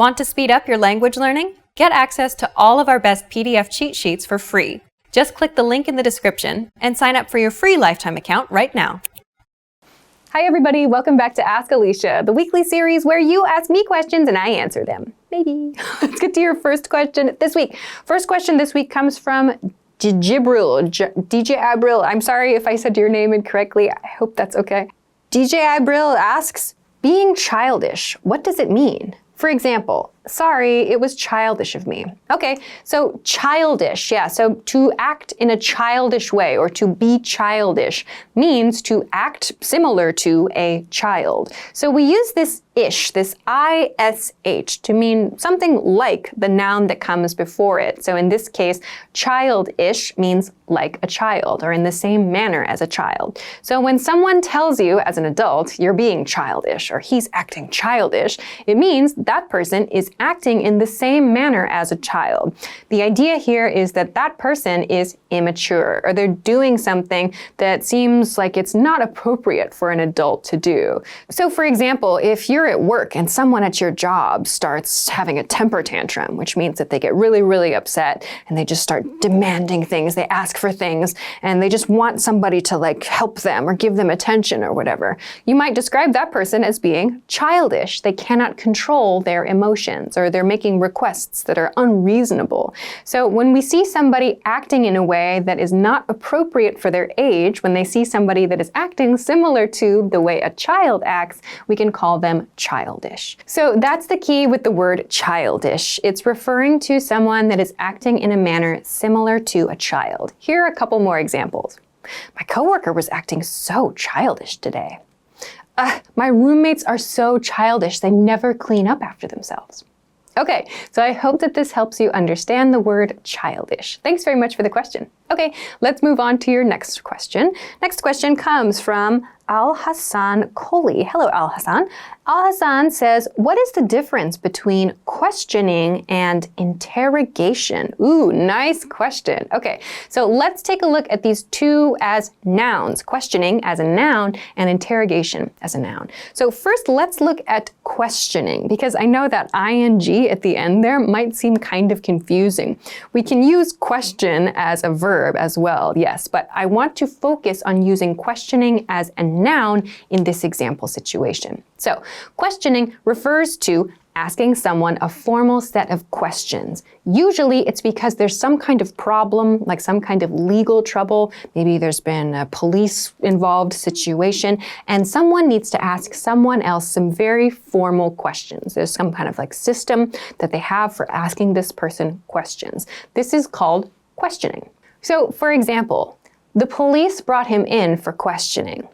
Want to speed up your language learning? Get access to all of our best PDF cheat sheets for free. Just click the link in the description and sign up for your free lifetime account right now. Hi everybody, welcome back to Ask Alisha, the weekly series where you ask me questions and I answer them. Maybe. Let's get to your first question this week. First question this week comes from DJ Abril. I'm sorry if I said your name incorrectly. I hope that's okay. DJ Abril asks, being childish, what does it mean? For example, sorry, it was childish of me. Okay, so childish, yeah, so to act in a childish way or to be childish means to act similar to a child. So we use this ish, this ish, to mean something like the noun that comes before it. So in this case, childish means like a child or in the same manner as a child. So when someone tells you as an adult you're being childish or he's acting childish, it means that person is acting in the same manner as a child. The idea here is that that person is immature or they're doing something that seems like it's not appropriate for an adult to do. So for example, if you're at work and someone at your job starts having a temper tantrum, which means that they get really, really upset and they just start demanding things, they ask for things, and they just want somebody to like help them or give them attention or whatever, you might describe that person as being childish. They cannot control their emotions or they're making requests that are unreasonable. So when we see somebody acting in a way that is not appropriate for their age, when they see somebody that is acting similar to the way a child acts, we can call them childish. So that's the key with the word childish. It's referring to someone that is acting in a manner similar to a child. Here are a couple more examples. My coworker was acting so childish today. My roommates are so childish, they never clean up after themselves. Okay, so I hope that this helps you understand the word childish. Thanks very much for the question. Okay, let's move on to your next question. Next question comes from Al-Hassan Kohli. Hello, Al-Hassan. Al-Hassan says, what is the difference between questioning and interrogation? Ooh, nice question. Okay, so let's take a look at these two as nouns, questioning as a noun and interrogation as a noun. So first, let's look at questioning, because I know that ing at the end there might seem kind of confusing. We can use question as a verb as well, yes, but I want to focus on using questioning as a noun in this example situation. So, questioning refers to asking someone a formal set of questions. Usually it's because there's some kind of problem, like some kind of legal trouble. Maybe there's been a police-involved situation, and someone needs to ask someone else some very formal questions. There's some kind of like system that they have for asking this person questions. This is called questioning. So, for example, the police brought him in for questioning.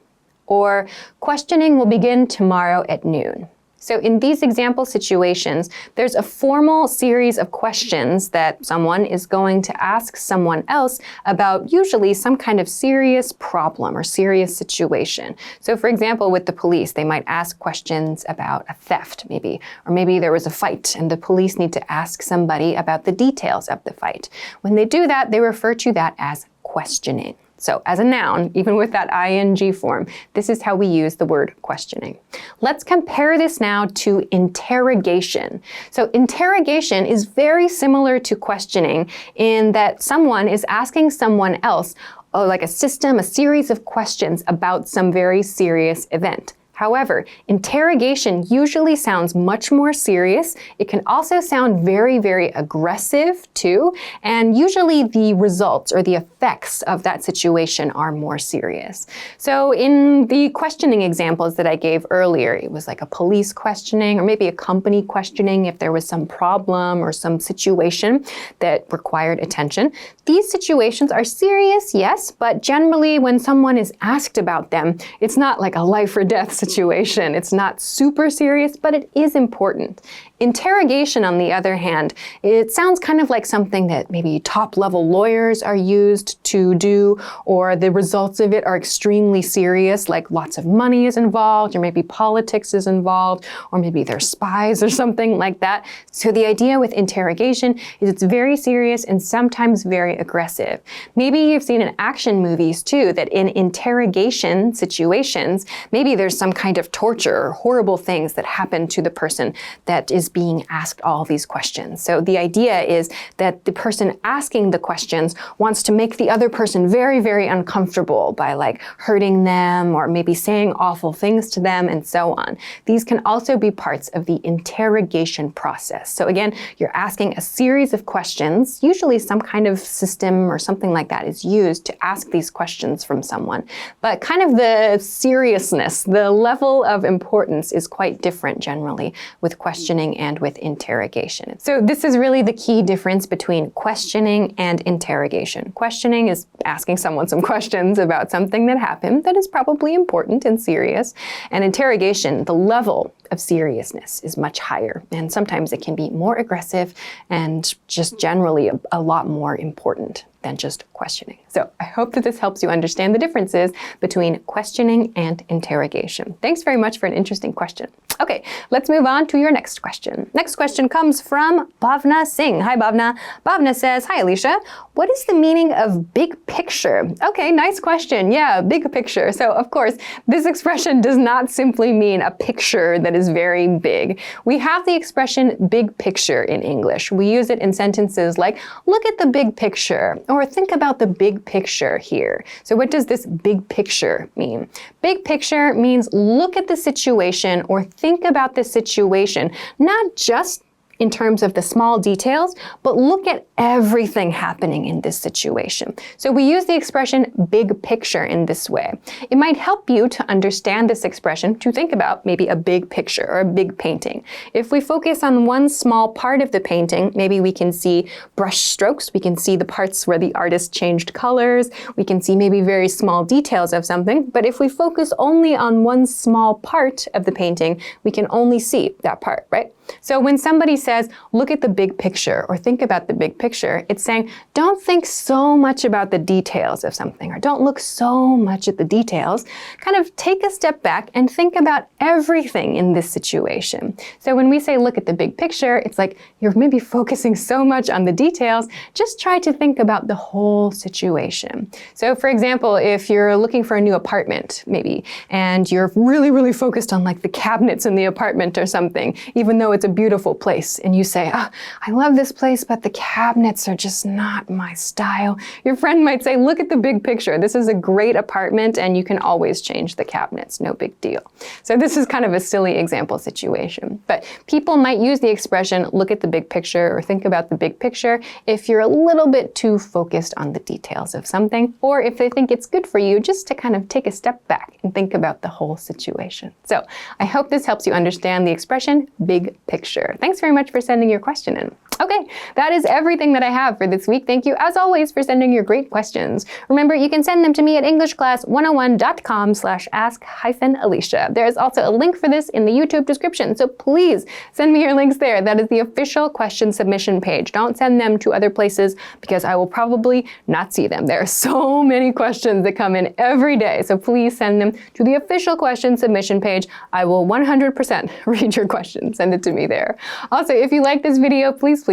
Or questioning will begin tomorrow at noon. So in these example situations, there's a formal series of questions that someone is going to ask someone else about usually some kind of serious problem or serious situation. So for example, with the police, they might ask questions about a theft maybe, or maybe there was a fight and the police need to ask somebody about the details of the fight. When they do that, they refer to that as questioning. So as a noun, even with that ing form, this is how we use the word questioning. Let's compare this now to interrogation. So interrogation is very similar to questioning in that someone is asking someone else, like a system, a series of questions about some very serious event. However, interrogation usually sounds much more serious. It can also sound very, very aggressive too, and usually the results or the effects of that situation are more serious. So in the questioning examples that I gave earlier, it was like a police questioning or maybe a company questioning if there was some problem or some situation that required attention. These situations are serious, yes, but generally when someone is asked about them, it's not like a life or death situation. It's not super serious, but it is important. Interrogation, on the other hand, it sounds kind of like something that maybe top-level lawyers are used to do, or the results of it are extremely serious, like lots of money is involved, or maybe politics is involved, or maybe they're spies or something like that. So the idea with interrogation is it's very serious and sometimes very aggressive. Maybe you've seen in action movies too that in interrogation situations, maybe there's some kind of torture or horrible things that happen to the person that is being asked all these questions. So the idea is that the person asking the questions wants to make the other person very, very uncomfortable by like hurting them or maybe saying awful things to them and so on. These can also be parts of the interrogation process. So again, you're asking a series of questions. Usually some kind of system or something like that is used to ask these questions from someone. But kind of the seriousness, the level of importance is quite different generally with questioning and with interrogation. So this is really the key difference between questioning and interrogation. Questioning is asking someone some questions about something that happened that is probably important and serious. And interrogation, the level of seriousness is much higher. And sometimes it can be more aggressive and just generally a lot more important than just questioning. So I hope that this helps you understand the differences between questioning and interrogation. Thanks very much for an interesting question. Okay, let's move on to your next question. Next question comes from Bhavna Singh. Hi, Bhavna. Bhavna says, hi, Alisha. What is the meaning of big picture? Okay, nice question. Yeah, big picture. So of course, this expression does not simply mean a picture that is very big. We have the expression big picture in English. We use it in sentences like, look at the big picture, or think about the big picture here. So what does this big picture mean? Big picture means look at the situation or think about the situation, not just in terms of the small details, but look at everything happening in this situation. So we use the expression big picture in this way. It might help you to understand this expression to think about maybe a big picture or a big painting. If we focus on one small part of the painting, maybe we can see brush strokes, we can see the parts where the artist changed colors, we can see maybe very small details of something, but if we focus only on one small part of the painting, we can only see that part, right? So when somebody says, look at the big picture or think about the big picture, it's saying, don't think so much about the details of something or don't look so much at the details. Kind of take a step back and think about everything in this situation. So when we say look at the big picture, it's like you're maybe focusing so much on the details, just try to think about the whole situation. So for example, if you're looking for a new apartment maybe, and you're really, really focused on like the cabinets in the apartment or something, even though it's a beautiful place, and you say, oh, I love this place, but the cabinets are just not my style. Your friend might say, look at the big picture. This is a great apartment and you can always change the cabinets, no big deal. So this is kind of a silly example situation. But people might use the expression, look at the big picture or think about the big picture if you're a little bit too focused on the details of something, or if they think it's good for you just to kind of take a step back and think about the whole situation. So I hope this helps you understand the expression big picture. Thanks very much for sending your question in. Okay, that is everything that I have for this week. Thank you, as always, for sending your great questions. Remember, you can send them to me at englishclass101.com/ask-Alisha. There is also a link for this in the YouTube description, so please send me your links there. That is the official question submission page. Don't send them to other places because I will probably not see them. There are so many questions that come in every day, so please send them to the official question submission page. I will 100% read your questions. Send it to me there. Also, if you like this video, please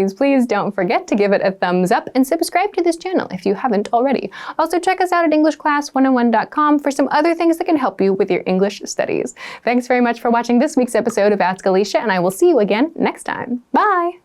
don't forget to give it a thumbs up and subscribe to this channel if you haven't already. Also, check us out at englishclass101.com for some other things that can help you with your English studies. Thanks very much for watching this week's episode of Ask Alisha, and I will see you again next time. Bye!